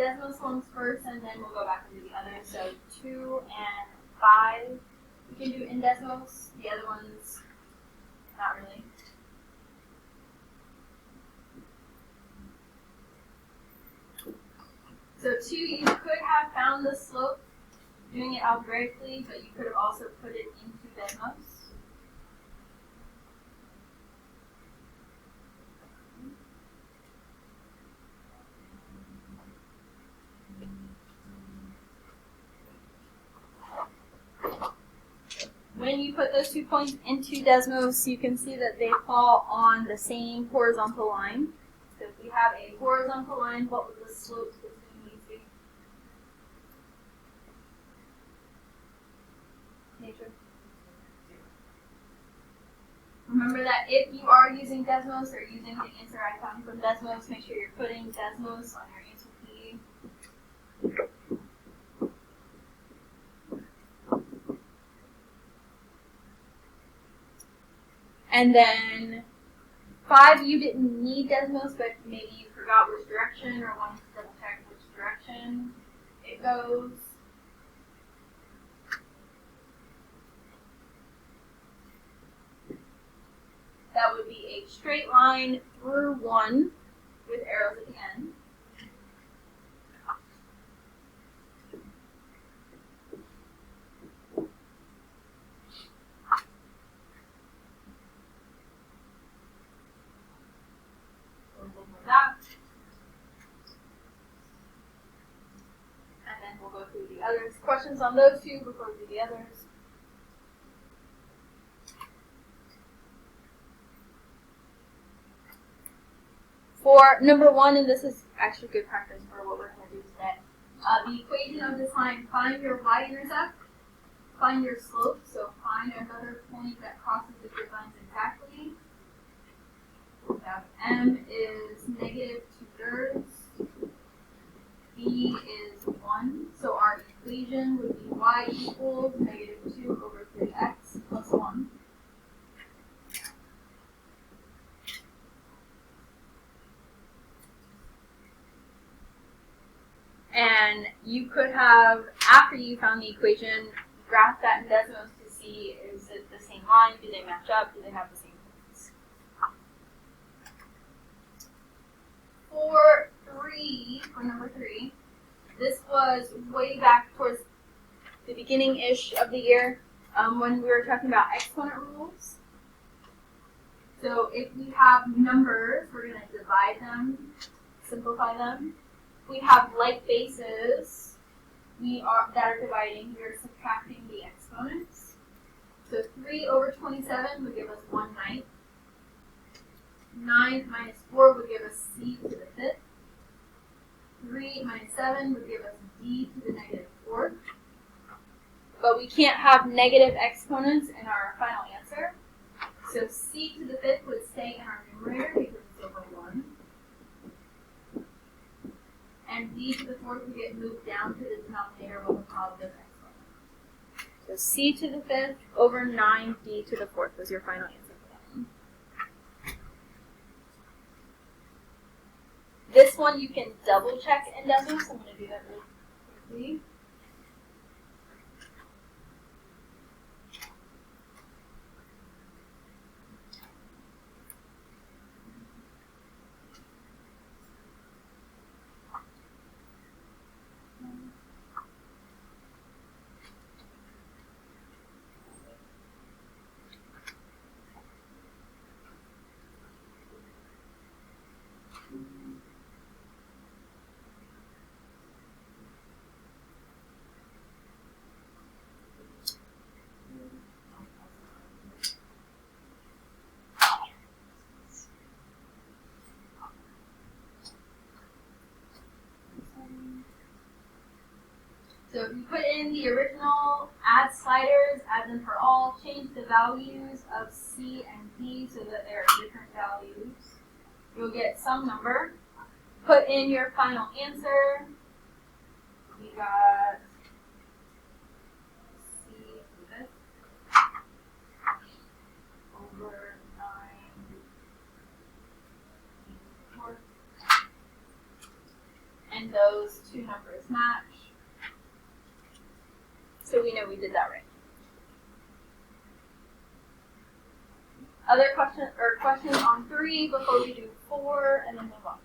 Desmos ones first, and then we'll go back and do the others. So 2 and 5, we can do in Desmos. The other ones, not really. So 2, you could have found the slope doing it algebraically, but you could have also put it into Desmos. When you put those 2 points into Desmos, you can see that they fall on the same horizontal line. So if we have a horizontal line, what would the slope between these be? Nature. Remember that if you are using Desmos or using the answer I found from Desmos, make sure you're putting Desmos on your answer key. And then 5, you didn't need Desmos, but maybe you forgot which direction or wanted to double check which direction it goes. That would be a straight line through 1 with arrows at the end. That. And then we'll go through the others. Questions on those 2 before we do the others? For number 1, and this is actually good practice for what we're going to do today, the equation of this line, find your y-intercept, find your slope, so find another point that crosses the grid lines exactly. We have m is negative 2/3, b is 1, so our equation would be y equals negative 2 over 3x plus 1. And you could have, after you found the equation, graph that in Desmos to see, is it the same line? Do they match up? Do they have the same points? For number 3, this was way back towards the beginning-ish of the year when we were talking about exponent rules. So if we have numbers, we're going to divide them, simplify them. We have like bases that are dividing, we are subtracting the exponents. So 3 over 27 would give us 1/9. 9 minus 4 would give us c to the 5th. 3 minus 7 would give us d to the negative 4th. But we can't have negative exponents in our final answer. So c to the 5th would stay in our numerator because it's over 1. And d to the 4th would get moved down to the denominator with a positive exponent. So c to the 5th over 9d to the 4th was your final answer for that one. This one you can double check in Desmos. I'm going to do that really quickly. So if you put in the original, add sliders, add them for all, change the values of C and D so that they are different values, you'll get some number. Put in your final answer. We got C to this over 9. and those two numbers match. So we know we did that right. Other questions on 3 before we do 4 and then move on.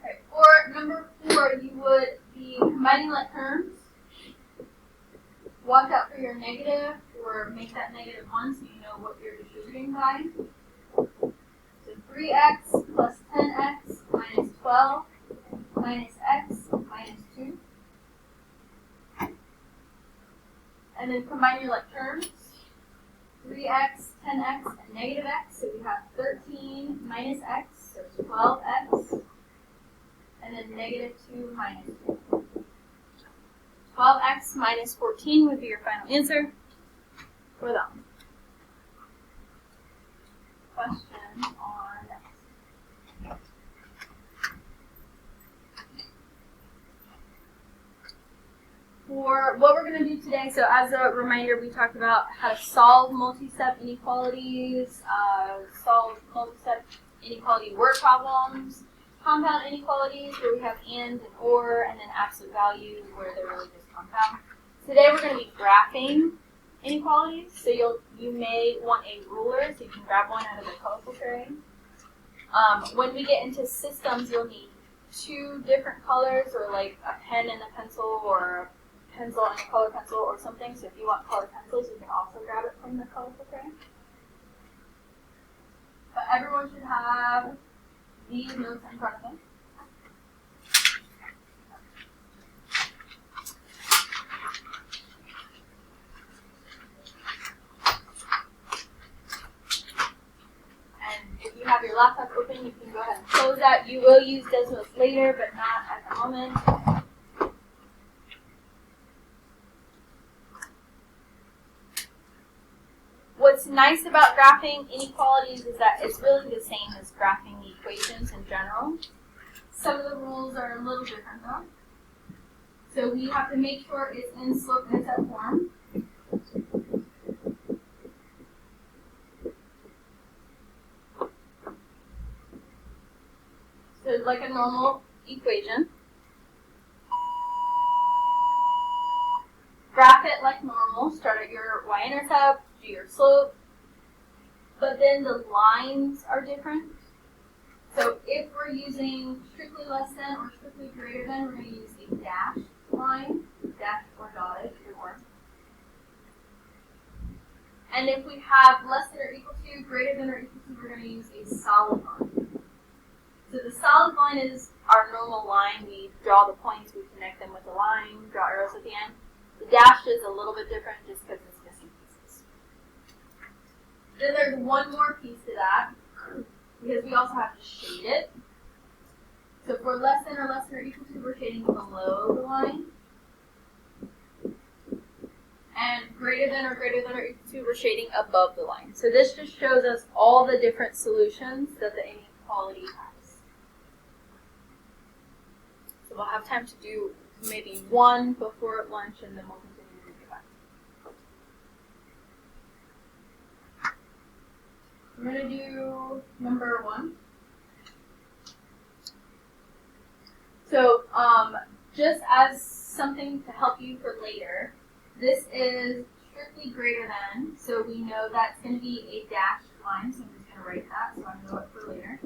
Okay, for number 4, you would be combining like terms. Watch out for your negative, or make that negative 1 so you know what you're distributing by. So 3x plus 10x minus 12 minus x minus 2. And then combine your like terms. 3x, 10x, and negative x. So we have 13 minus x, so 12x. And then negative 2 minus 2. 12x minus 14 would be your final answer for that one. Question on that. For what we're going to do today, so as a reminder, we talked about how to solve multi-step inequalities, solve multi-step inequality word problems, compound inequalities where we have and or, and then absolute values where they're really just compound. Today we're going to be graphing inequalities, so you may want a ruler, so you can grab one out of the colorful tray. When we get into systems, you'll need 2 different colors, or like a pen and a pencil, or a pencil and a color pencil, or something. So if you want color pencils, you can also grab it from the colorful tray. But everyone should have these notes in front of them. If you have your laptop open, you can go ahead and close that. You will use Desmos later, but not at the moment. What's nice about graphing inequalities is that it's really the same as graphing the equations in general. Some of the rules are a little different though. So we have to make sure it's in slope-intercept form. So like a normal equation. Graph it like normal. Start at your y-intercept, do your slope. But then the lines are different. So if we're using strictly less than or strictly greater than, we're going to use a dashed line, dashed or dotted, either or. And if we have less than or equal to, greater than or equal to, we're going to use a solid line. So the solid line is our normal line. We draw the points, we connect them with a line, draw arrows at the end. The dashed is a little bit different just because it's missing pieces. Then there's one more piece to that, because we also have to shade it. So if we're less than or equal to, we're shading below the line. And greater than or equal to, we're shading above the line. So this just shows us all the different solutions that the inequality has. So we'll have time to do maybe one before lunch, and then we'll continue to do that. We're going to do number 1. So just as something to help you for later, this is strictly greater than, so we know that's going to be a dashed line, so I'm just going to write that so I know it for later.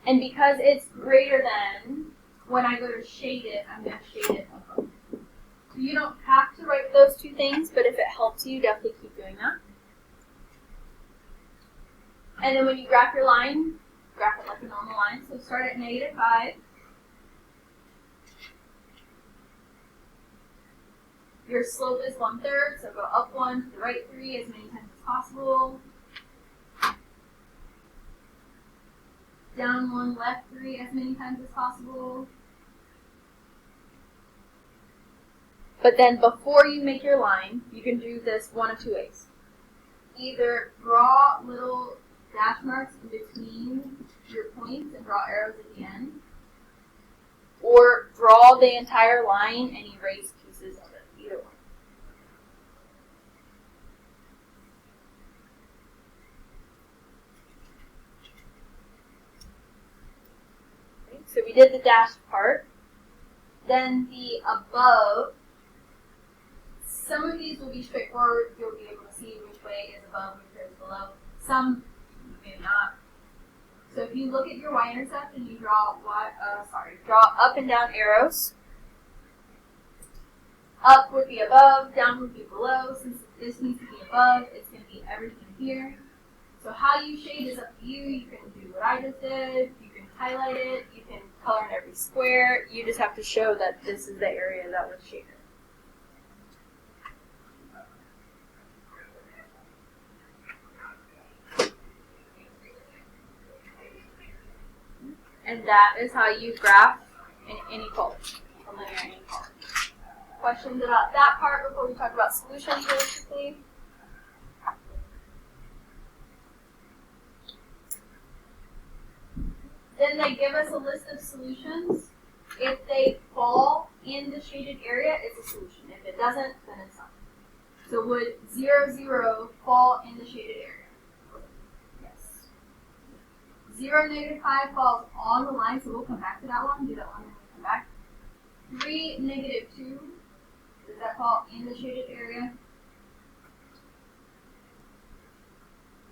And because it's greater than, when I go to shade it, I'm going to shade it above. So you don't have to write those 2 things, but if it helps you, definitely keep doing that. And then when you graph your line, graph it like a normal line. So start at -5. Your slope is 1/3, so go up 1 to the right 3 as many times as possible. Down 1, left 3 as many times as possible. But then before you make your line, you can do this one of 2 ways. Either draw little dash marks in between your points and draw arrows at the end. or draw the entire line and erase pieces of it, either one. Okay, so we did the dashed part. Then the above, some of these will be straightforward. You'll be able to see which way is above, which way is below. Some, maybe not. So if you look at your y-intercept and you draw up and down arrows, up would be above, down would be below. Since this needs to be above, it's going to be everything here. So how you shade is up to you. You can do what I just did. You can highlight it. You can color in every square. You just have to show that this is the area that was shaded. And that is how you graph an inequality, a linear inequality. Questions about that part before we talk about solutions really quickly? Then they give us a list of solutions. If they fall in the shaded area, it's a solution. If it doesn't, then it's not. So would 0, 0 fall in the shaded area? 0, -5 falls on the line, so we'll come back to that one. Do that one when we come back. 3, -2, does that fall in the shaded area?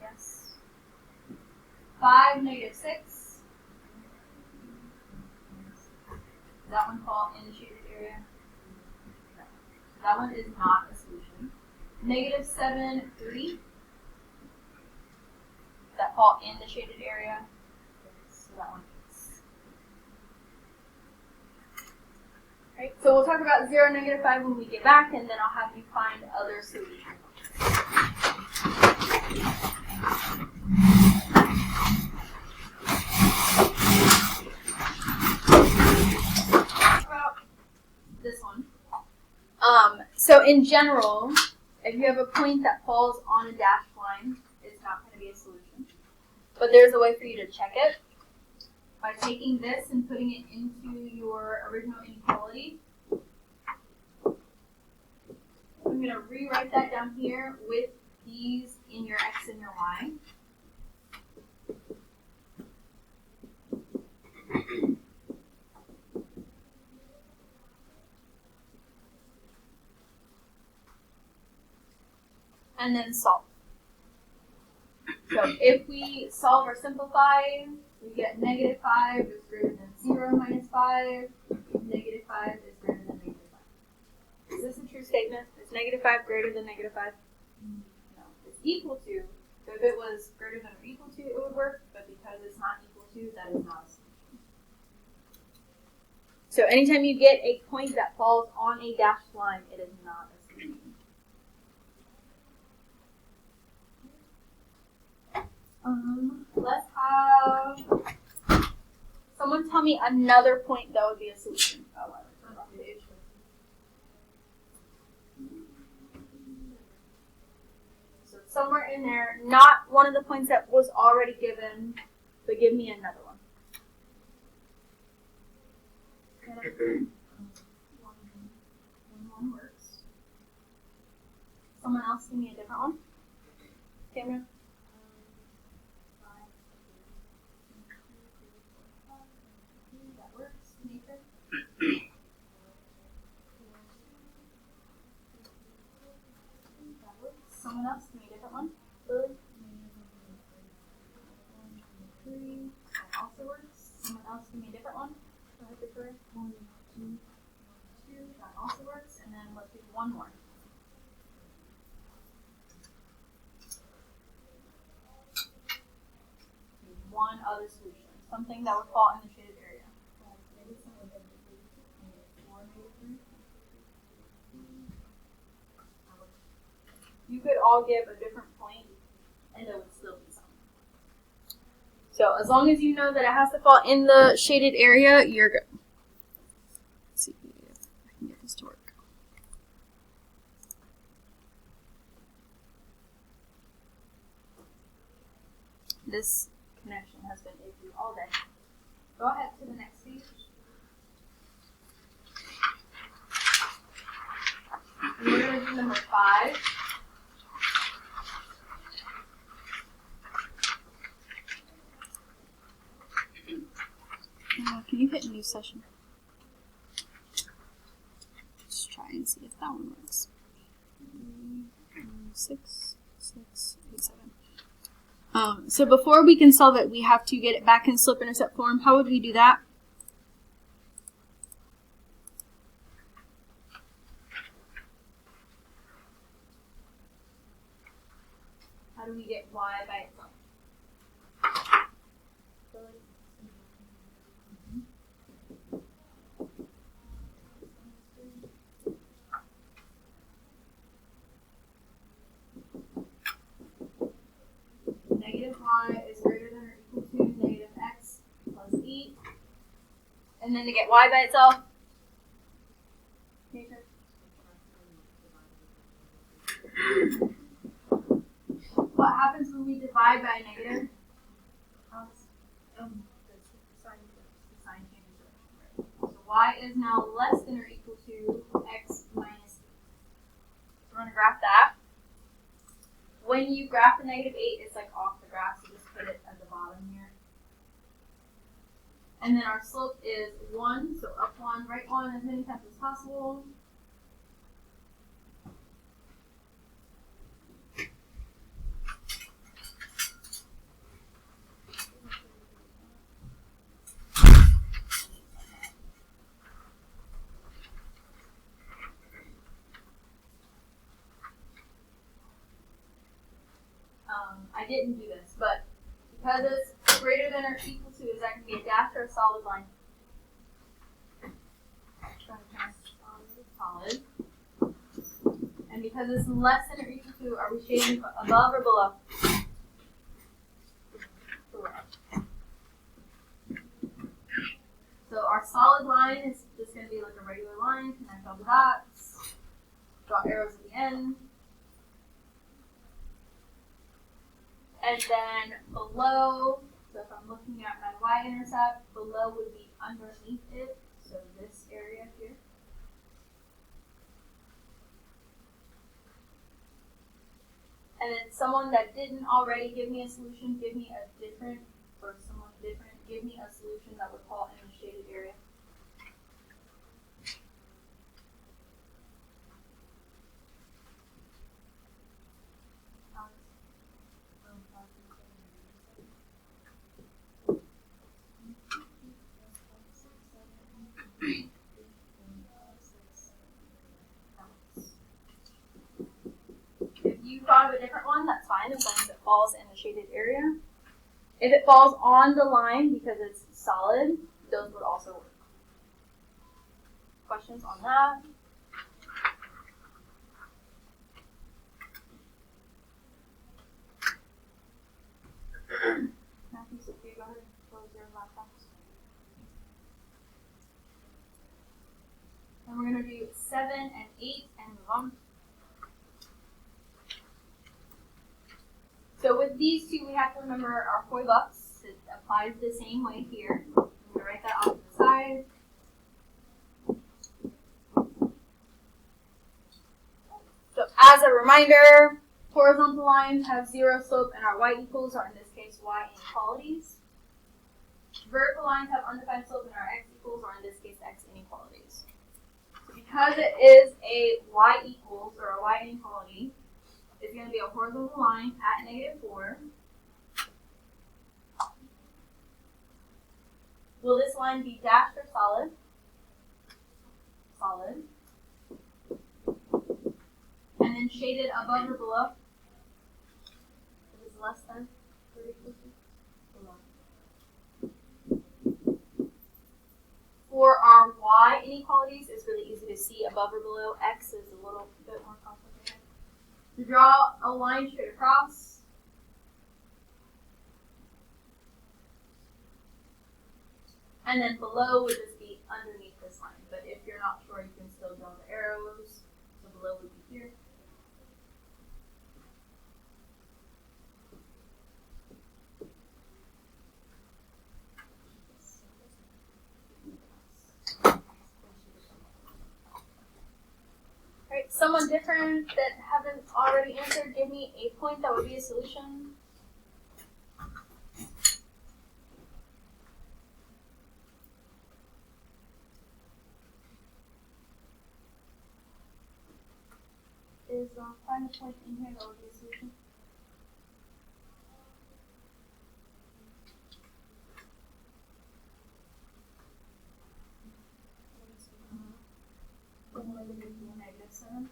Yes. 5, -6. Does that one fall in the shaded area? No. That one is not a solution. -7, 3. Does that fall in the shaded area? So that one is. Right, so we'll talk about 0, -5 when we get back, and then I'll have you find other solutions. About this one. So in general, if you have a point that falls on a dashed line, it's not going to be a solution. But there's a way for you to check it by taking this and putting it into your original inequality. I'm going to rewrite that down here with these in your x and your y. And then solve. So if we solve or simplify, we get -5 is greater than 0 minus 5. -5 is greater than -5. Is this a true statement? Is -5 greater than -5? No. It's equal to. So if it was greater than or equal to, it would work. But because it's not equal to, that is not a solution. So anytime you get a point that falls on a dashed line, it is not a solution. Let's have someone tell me another point that would be a solution. So somewhere in there, not one of the points that was already given, but give me another one. One works. Someone else give me a different one. Cameron? Someone else, give me a different one. Lily? 3. That also works. Someone else, give me a different one. Go ahead, Victoria. 1, 2. That also works. And then let's do one more. One other solution. Something that would fall in the shaded area. You could all give a different point, and it would still be something. So as long as you know that it has to fall in the shaded area, you're good. Let's see if I can get this to work. This connection has been iffy all day. Go ahead to the next page. problem number 5. Can you hit new session? Let's try and see if that one works. 6, 6, 8, 7. So before we can solve it, we have to get it back in slope-intercept form. How would we do that? How do we get y by itself? Negative y is greater than or equal to negative x plus e. And then to get y by itself, what happens when we divide by a negative? The sign changes direction, right? So y is now less than or equal to x minus 8. So we're going to graph that. When you graph the negative 8, it's like off the graph, so just put it at the bottom here. And then our slope is 1, so up 1, right 1 as many times as possible. I didn't do this, but because it's greater than or equal to, is that going to be a dash or a solid line? Solid. And because it's less than or equal to, are we shading above or below? Below. So our solid line is just going to be like a regular line, connect all the dots, draw arrows at the end. And then below, so if I'm looking at my y-intercept, below would be underneath it, so this area here. And then someone that didn't already give me a solution, give me a different, or someone different, give me a solution that would fall in the shaded area. If you thought of a different one, that's fine, as long as it falls in the shaded area. If it falls on the line because it's solid, those would also work. Questions on that? Matthew, Sophia, go ahead and close your laptops. And we're going to do 7 and 8 and move on. So with these two, we have to remember our Poibucks. It applies the same way here. I'm going to write that off to the side. So as a reminder, horizontal lines have 0 slope and our y-equals, or in this case, y-inequalities. Vertical lines have undefined slope and our x-equals, or in this case, x-inequalities. So because it is a y-equals, or a y-inequality, it's going to be a horizontal line at -4. Will this line be dashed or solid? Solid. And then shaded above or below? If it's less than or equal to? Below. For our y inequalities, it's really easy to see above or below. X is a little bit more complicated. To draw a line straight across, and then below would just be underneath this line. But if you're not sure, you can still draw the arrows. So below would be here. Someone different that haven't already answered, give me a point that would be a solution. Is find a point in here that would be a solution. -7.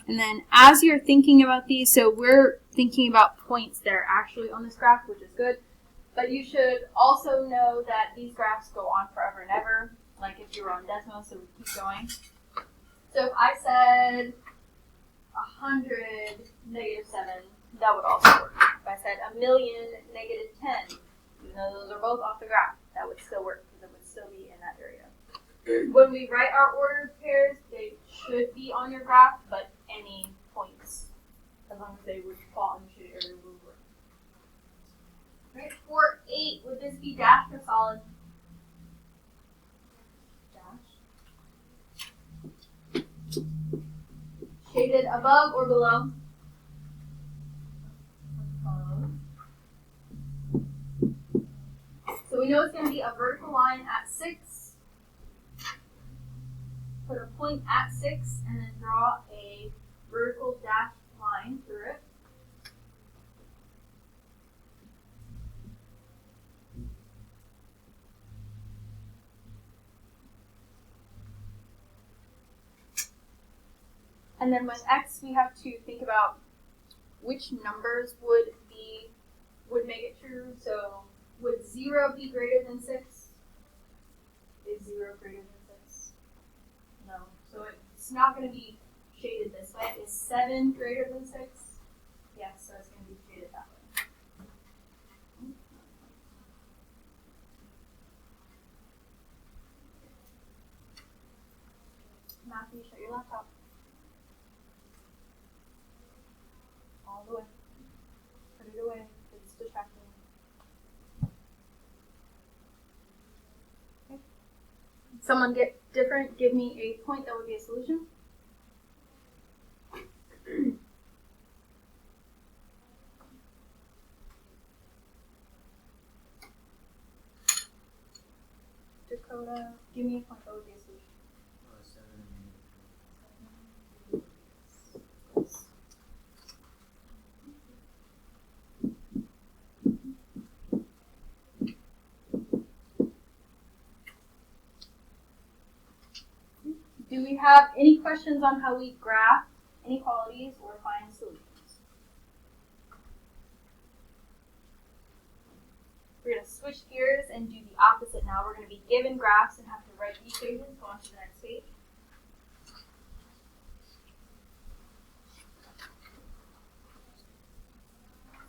And then as you're thinking about these, so we're thinking about points that are actually on this graph, which is good. But you should also know that these graphs go on forever and ever, like if you were on Desmo, so we keep going. So if I said 100 -7, that would also work. If I said 1,000,000 -10, even though those are both off the graph, that would still work because it would still be in that area. When we write our ordered pairs, they should be on your graph, but any points, as long as they would fall in the shaded area, would work. Right, for 8, would this be dashed or solid? Dash. Shaded above or below? Above. So we know it's going to be a vertical line at 6. Put a point at 6 and then draw a vertical dashed line through it. And then with x, we have to think about which numbers would make it true. So would 0 be greater than 6? Is 0 greater than 6? No. So it's not going to be shaded this way. Is 7 greater than 6? Yes, so it's going to be shaded that way. Matthew, shut your laptop. All the way. Put it away. It's distracting. Okay. Someone get different, give me a point that would be a solution. Dakota, give me a point that would be a solution. 7. Do we have any questions on how we graph inequalities or find solutions? We're going to switch gears and do the opposite now. We're going to be given graphs and have to write the equations. Go on to the next page.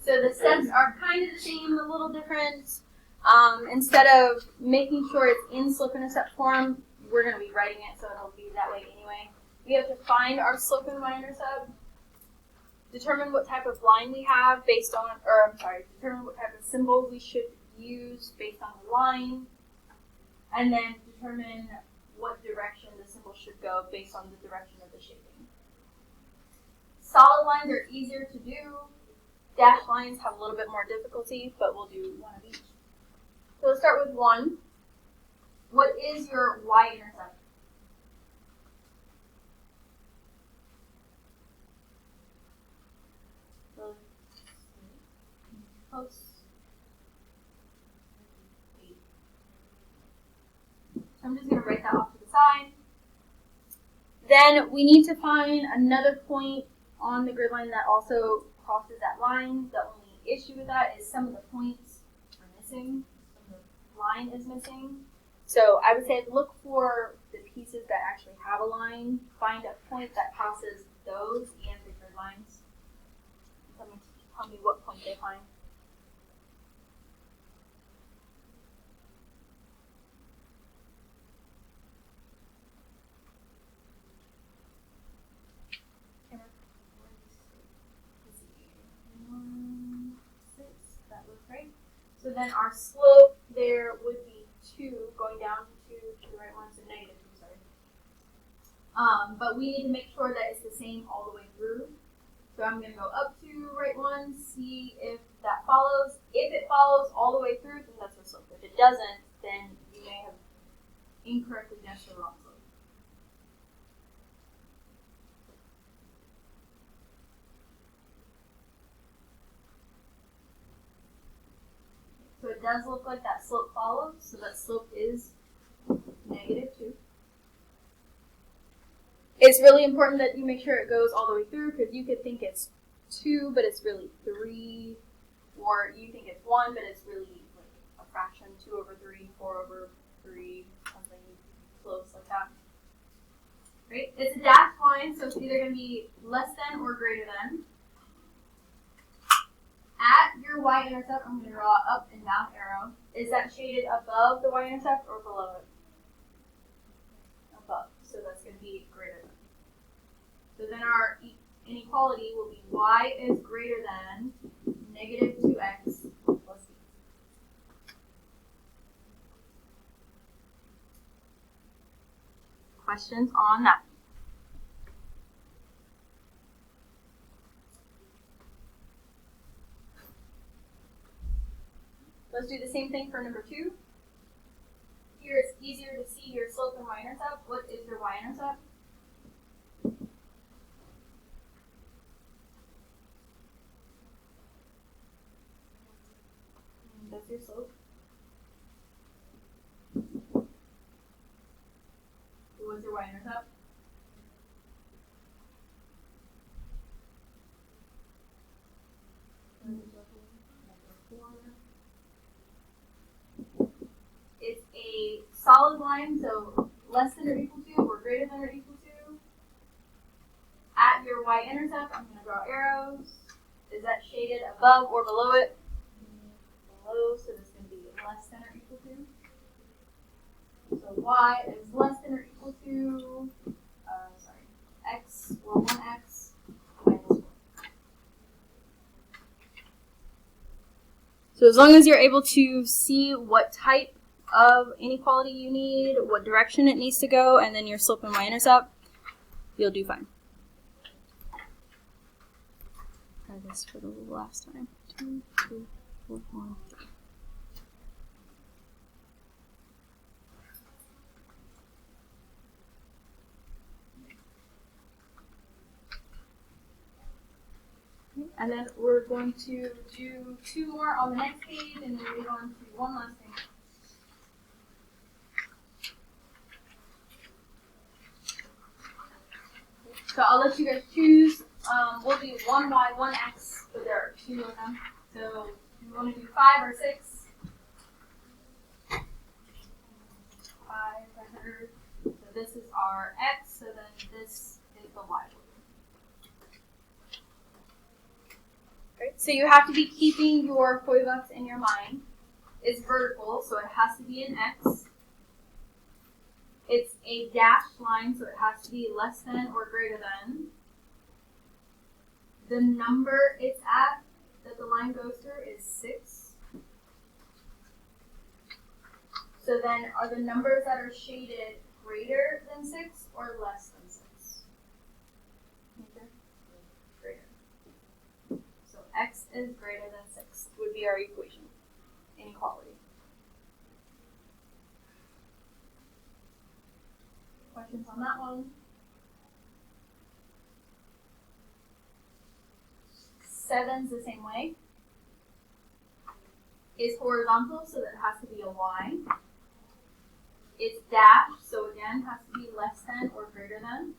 So the steps are kind of the same, a little different. Instead of making sure it's in slope-intercept form, we're going to be writing it, so it'll be that way anyway. We have to find our slope and y-intercept, determine what type of line we have based on, determine what type of symbol we should use based on the line, and then determine what direction the symbol should go based on the direction of the shading. Solid lines are easier to do. Dashed lines have a little bit more difficulty, but we'll do one of each. So let's start with 1. What is your y-intercept? Close. 8. So I'm just going to write that off to the side. Then we need to find another point on the grid line that also crosses that line. The only issue with that is some of the points are missing. Some of the line is missing. So I would say look for the pieces that actually have a line. Find a point that crosses those and the grid lines. Tell me what point they find. then our slope there would be 2 going down to the right one, so negative 2, sorry. But we need to make sure that it's the same all the way through. So I'm going to go up to right one, see if that follows. If it follows all the way through, then that's our slope. If it doesn't, then you may have incorrectly guessed the wrong slope. So it does look like that slope follows, so that slope is negative 2. It's really important that you make sure it goes all the way through, because you could think it's 2, but it's really 3, or you think it's 1, but it's really like a fraction, 2 over 3, 4 over 3, something close like that. Right? It's a dashed line, so it's either going to be less than or greater than. At your y-intercept, I'm going to draw an up and down arrow. Is that shaded above the y-intercept or below it? Above. So that's going to be greater than. So then our inequality will be y is greater than negative 2x plus b. Questions on that? Let's do the same thing for number 2. Here it's easier to see your slope and y-intercept. What is your y-intercept? That's your slope. What's your y-intercept? It's a solid line, so less than or equal to or greater than or equal to. At your y-intercept, I'm going to draw arrows. Is that shaded above or below it? Below, so this is going to be less than or equal to. So y is less than or equal to, x or 1x minus 4. So as long as you're able to see what type of inequality you need, what direction it needs to go, and then your slope and y-intercept, you'll do fine. Try this for the last time. 2, 3, 4, 1, 3. And then we're going to do 2 more on the next page, and then move on to one last thing. So I'll let you guys choose. We'll do 1y, 1x, but there are 2 of them. So you want to do 5 or 6? 5, I heard. So this is our x, so then this is the y. Right, so you have to be keeping your Koibucks in your mind. It's vertical, so it has to be an x. It's a dashed line, so it has to be less than or greater than. The number it's at that the line goes through is 6. So then are the numbers that are shaded greater than 6 or less than 6? Greater. So x is greater than 6 would be our equation, inequality. Questions on that one? 7's the same way. It's horizontal, so that it has to be a y. It's dashed, so again, has to be less than or greater than.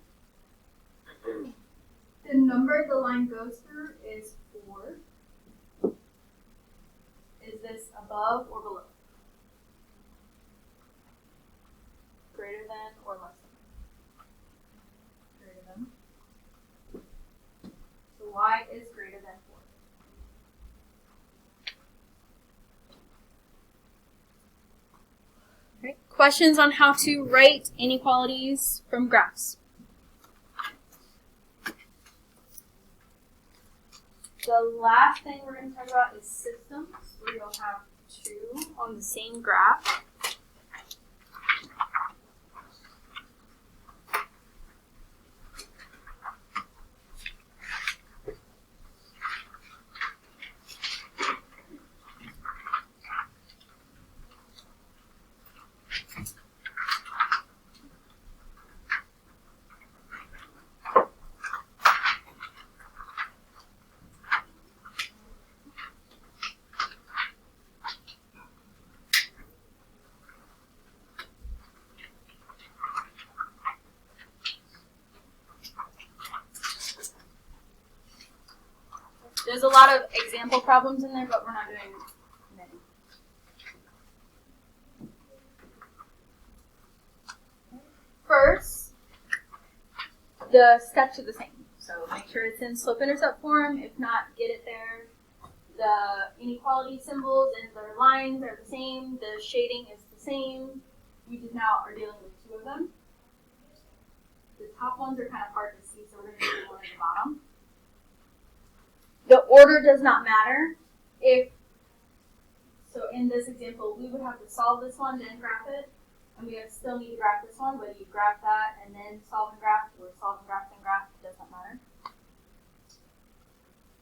The number the line goes through is 4. Is this above or below? Greater than or less than? Greater than. So y is greater than 4. Okay. Questions on how to write inequalities from graphs? The last thing we're going to talk about is systems, where you'll have 2 on the same graph. There's a lot of example problems in there, but we're not doing many. First, the steps are the same. So make sure it's in slope-intercept form. If not, get it there. The inequality symbols and their lines are the same. The shading is the same. We just now are dealing with 2 of them. The top ones are kind of hard to see, so we're going to do one at the bottom. The order does not matter. So in this example, we would have to solve this one, then graph it, and we still need to graph this one, whether you graph that and then solve and graph, or solve and graph and graph, it does not matter.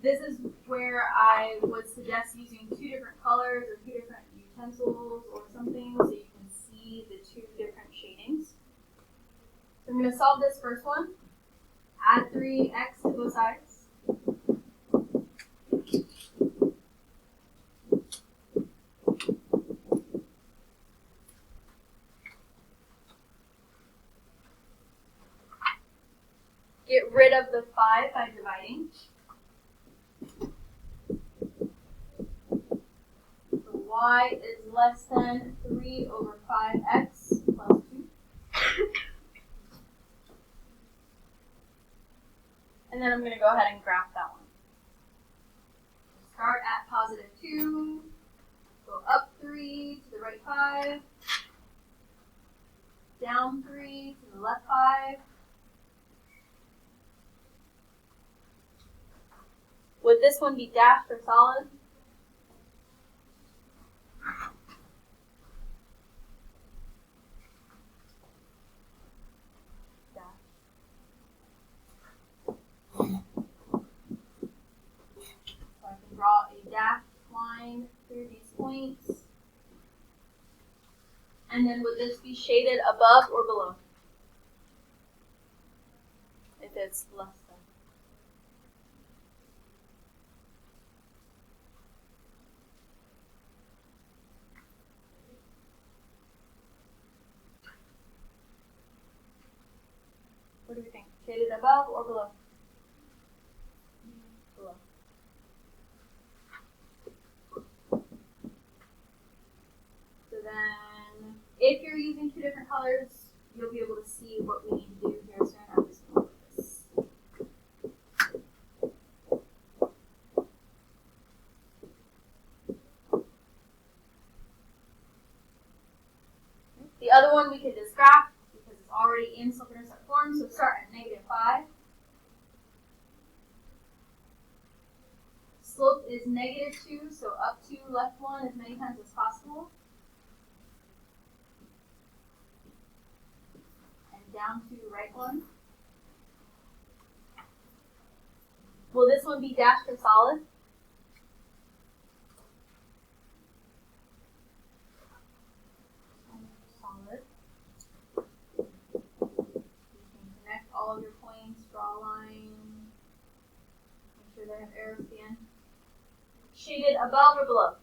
This is where I would suggest using 2 different colors or 2 different utensils or something so you can see the 2 different shadings. So I'm going to solve this first one. Add 3x to both sides. Get rid of the 5 by dividing. So y is less than 3 over 5x plus 2. And then I'm going to go ahead and graph that one. Start at positive 2, go up 3 to the right 5, down 3 to the left 5. Would this one be dashed or solid? Dash. So I can draw a dashed line through these points. And then would this be shaded above or below? If it's less than. What do we think? Shaded above or below? Below. So then, if you're using 2 different colors, you'll be able to see what we need to do here. So I'm just going to put this. The other one we could just graph because it's already in slope-intercept form. So start at negative 5. Slope is negative 2, so up to left 1 as many times as possible. And down to right 1. Will this one be dashed or solid? Solid. You can connect all of your points, draw a line, make sure they have arrows at the end. Shaded above or below?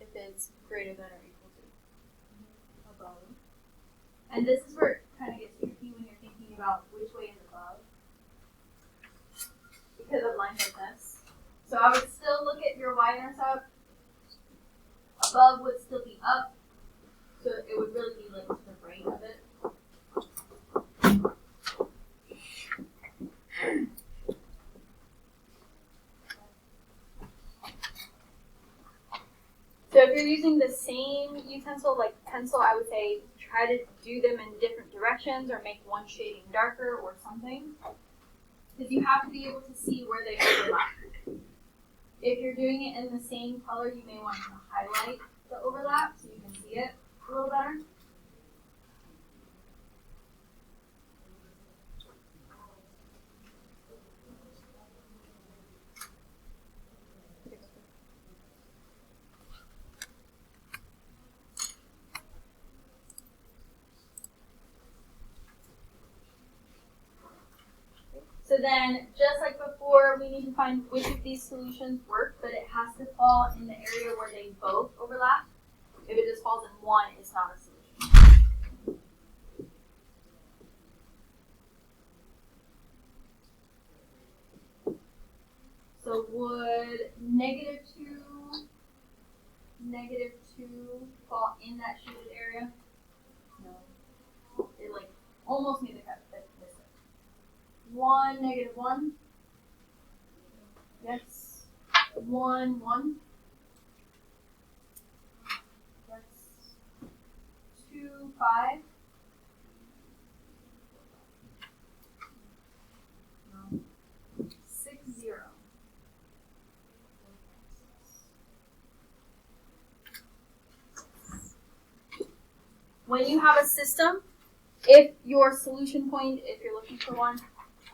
If it's greater than or equal to. Above. And this is where it kind of gets tricky when you're thinking about which way is above. Because of lines like this. So I would still look at your y-intercept. Above would still be up. So it would really be like to the right of it. So if you're using the same utensil, like pencil, I would say try to do them in different directions or make one shading darker or something. Because you have to be able to see where they overlap. If you're doing it in the same color, you may want to highlight the overlap so you can see it a little better. So then, just like before, we need to find which of these solutions work, but it has to fall in the area where they both overlap. If it just falls in one, it's not a solution. So would -2 fall in that shaded area? No. It like almost made the cut, but missed it. 1, -1. Yes. 1, 1. Yes. 2, 5. No. 6, 0. When you have a system, if your solution point, if you're looking for one,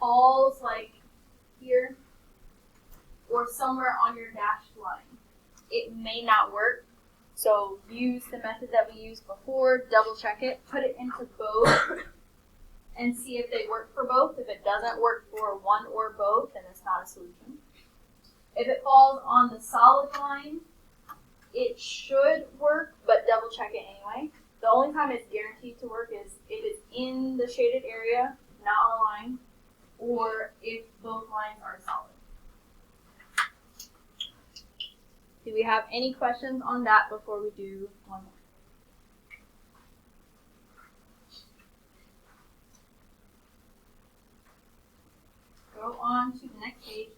falls like here or somewhere on your dashed line, it may not work. So use the method that we used before, double check it, put it into both, and see if they work for both. If it doesn't work for one or both, then it's not a solution. If it falls on the solid line, it should work, but double check it anyway. The only time it's guaranteed to work is if it's in the shaded area, not on a line, or if both lines are solid. Do we have any questions on that before we do one more? Go on to the next page.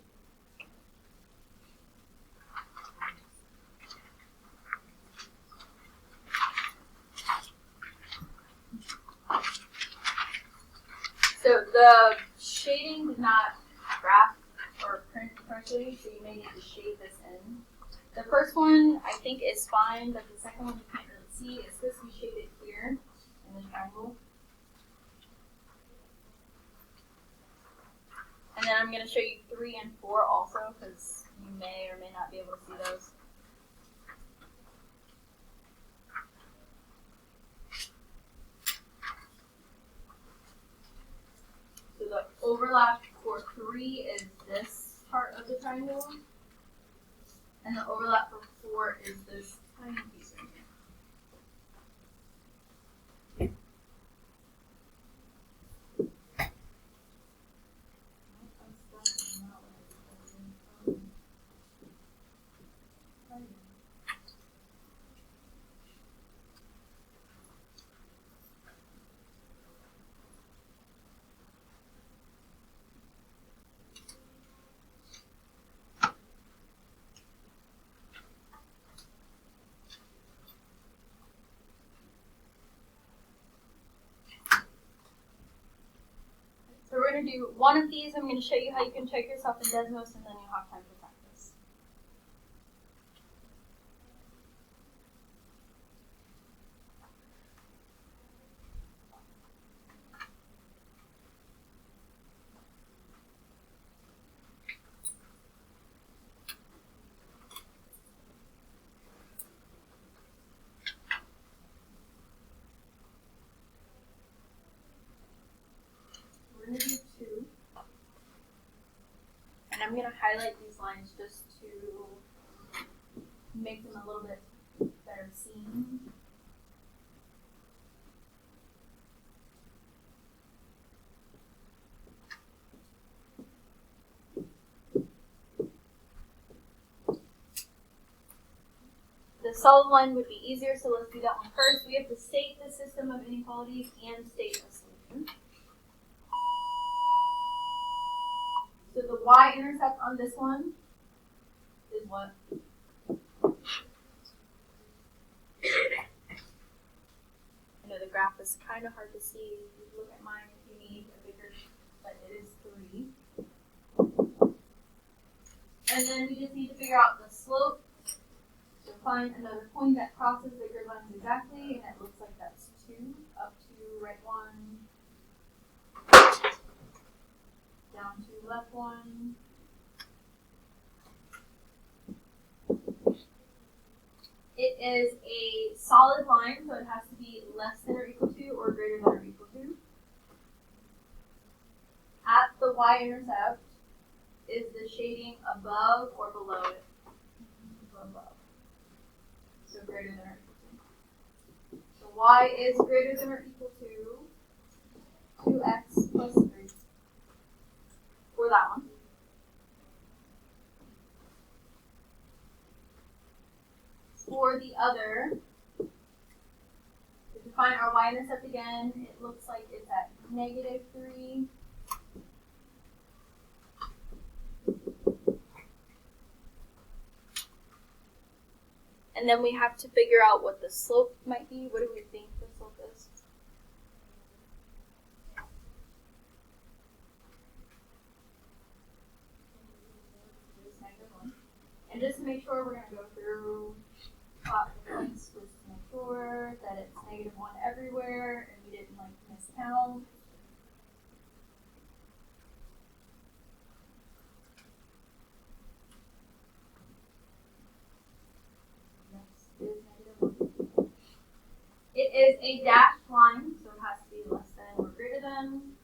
So the shading did not graph or print correctly, so you may need to shade this in. The first one I think is fine, but the second one you can't really see. It's supposed to be shaded here in the triangle. And then I'm going to show you 3 and 4 also, because you may or may not be able to see those. So the overlap for 3 is this part of the triangle, and the overlap for 4 is this tiny piece right here. So we're going to do one of these. I'm going to show you how you can check yourself in Desmos, and then you'll have time for practice. We're going to do 2. And I'm going to highlight these lines just to make them a little bit better seen. The solid line would be easier, so let's do that one first. We have to state the system of inequalities and state a solution. So the y-intercept on this one is what? I know the graph is kind of hard to see. Look at mine if you need a bigger, but it is 3. And then we just need to figure out the slope. So find another point that crosses the grid lines exactly, and it looks like that's 2, up to right 1, down to left 1. It is a solid line, so it has to be less than or equal to or greater than or equal to. At the y-intercept, is the shading above or below it? Above. So greater than or equal to. So y is greater than or equal to 2x plus 3 for that one. For the other, to define our y-intercept again, it looks like it's at -3. And then we have to figure out what the slope might be. What do we think the slope is? -1. And just to make sure, we're going to go through plot the points just to make sure that it's -1 everywhere and we didn't miscount. It is a dashed line, so it has to be less than or greater than.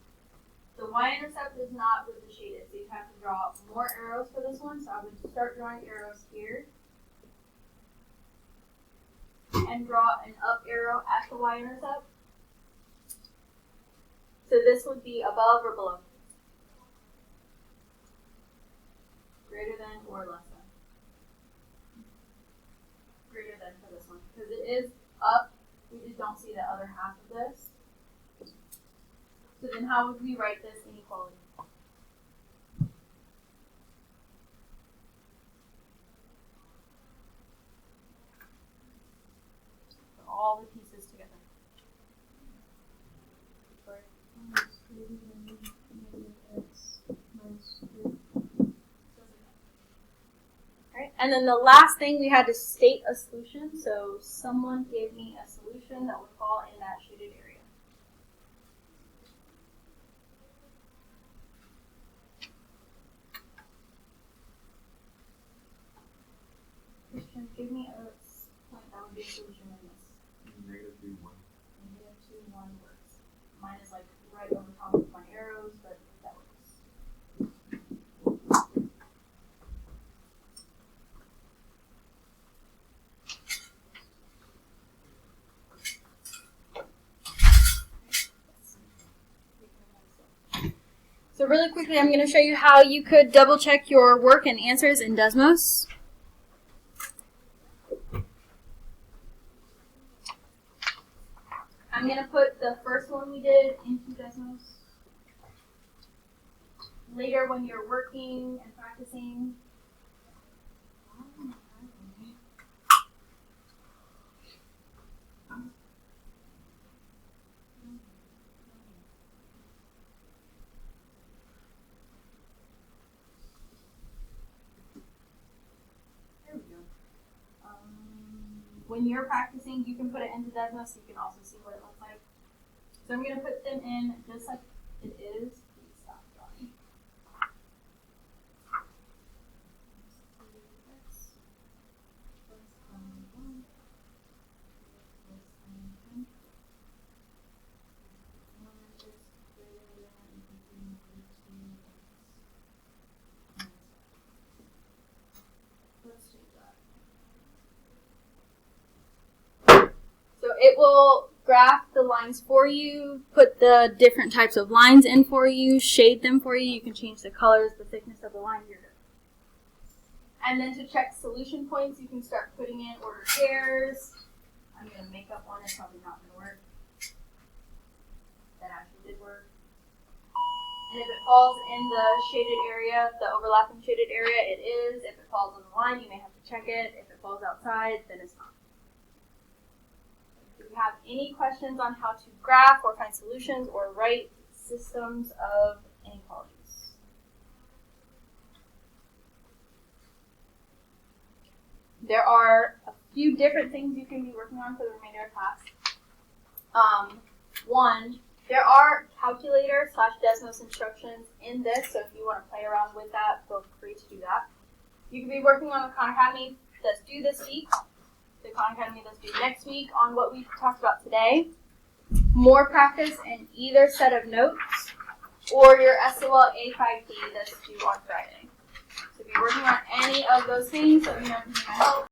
The y-intercept is not with the shaded, so you have to draw more arrows for this one. So I would start drawing arrows here and draw an up arrow at the y-intercept. So this would be above or below? Greater than or less than? Greater than for this one, because it is up. We just don't see the other half of this. So then how would we write this inequality? Put all the pieces together. Alright, and then the last thing we had to state a solution. So someone gave me a solution that would fall in that shaded area. Christian, give me a point that would be a solution in this. -2, 1. -2, 1 works. Mine is right over top of my arrows, but that works. So really quickly, I'm going to show you how you could double check your work and answers in Desmos. I'm going to put the first one we did into Desmos. Later when you're working and practicing. There we go. When you're practicing, you can put it into Desmos so you can also see what it looks like. So I'm going to put them in just like it is. Please stop drawing. So it will graph the lines for you, put the different types of lines in for you, shade them for you. You can change the colors, the thickness of the line. You're good. And then to check solution points, you can start putting in ordered pairs. I'm going to make up one. It's probably not going to work. That actually did work. And if it falls in the shaded area, the overlapping shaded area, it is. If it falls on the line, you may have to check it. If it falls outside, then it's not. If you have any questions on how to graph or find solutions or write systems of inequalities? There are a few different things you can be working on for the remainder of class. One, there are calculator / Desmos instructions in this, so if you want to play around with that, feel free to do that. You can be working on the Khan Academy that's due this week, the Khan Academy that's due next week on what we talked about today. More practice in either set of notes, or your SOL A5D that's due on Friday. So if you're working on any of those things, let me know if you need my help.